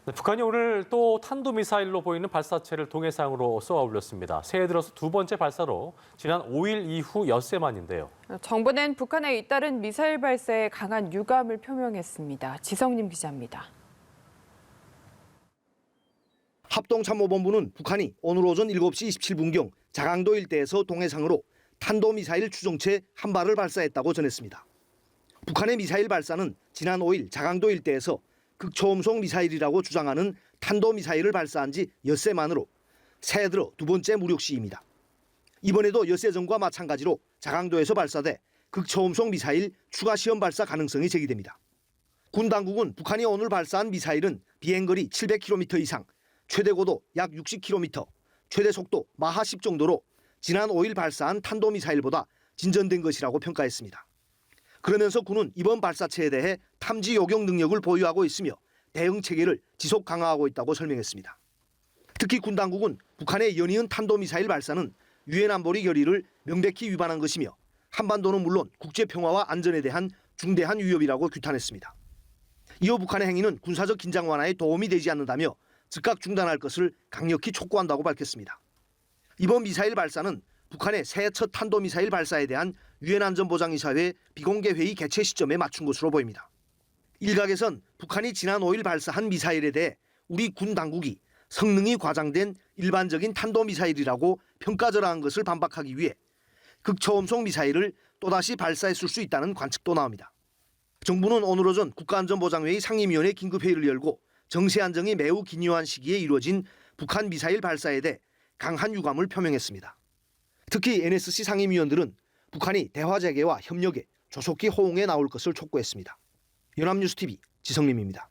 네, 북한이 오늘 또 탄도미사일로 보이는 발사체를 동해상으로 쏘아 올렸습니다. 새해 들어서 두 번째 발사로 지난 5일 이후 엿새 만인데요. 정부는 북한에 잇따른 미사일 발사에 강한 유감을 표명했습니다. 지성님 기자입니다. 합동참모본부는 북한이 오늘 오전 7시 27분경 자강도 일대에서 동해상으로 탄도미사일 추종체 한 발을 발사했다고 전했습니다. 북한의 미사일 발사는 지난 5일 자강도 일대에서 극초음속 미사일이라고 주장하는 탄도미사일을 발사한 지 엿새 만으로 새해 들어 두 번째 무력 시입니다. 이번에도 엿새 전과 마찬가지로 자강도에서 발사돼 극초음속 미사일 추가 시험 발사 가능성이 제기됩니다. 군 당국은 북한이 오늘 발사한 미사일은 비행거리 700km 이상, 최대 고도 약 60km, 최대 속도 마하 10 정도로 지난 5일 발사한 탄도미사일보다 진전된 것이라고 평가했습니다. 그러면서 군은 이번 발사체에 대해 탐지 요격 능력을 보유하고 있으며 대응 체계를 지속 강화하고 있다고 설명했습니다. 특히 군 당국은 북한의 연이은 탄도미사일 발사는 유엔 안보리 결의를 명백히 위반한 것이며 한반도는 물론 국제 평화와 안전에 대한 중대한 위협이라고 규탄했습니다. 이어 북한의 행위는 군사적 긴장 완화에 도움이 되지 않는다며 즉각 중단할 것을 강력히 촉구한다고 밝혔습니다. 이번 미사일 발사는 북한의 새해 첫 탄도미사일 발사에 대한 유엔 안전보장이사회 비공개 회의 개최 시점에 맞춘 것으로 보입니다. 일각에선 북한이 지난 5일 발사한 미사일에 대해 우리 군 당국이 성능이 과장된 일반적인 탄도미사일이라고 평가절하한 것을 반박하기 위해 극초음속 미사일을 또다시 발사했을 수 있다는 관측도 나옵니다. 정부는 오늘 오전 국가안전보장회의 상임위원회 긴급회의를 열고 정세 안정이 매우 기묘한 시기에 이루어진 북한 미사일 발사에 대해 강한 유감을 표명했습니다. 특히 NSC 상임위원들은 북한이 대화 재개와 협력에 조속히 호응해 나올 것을 촉구했습니다. 연합뉴스TV 지성림입니다.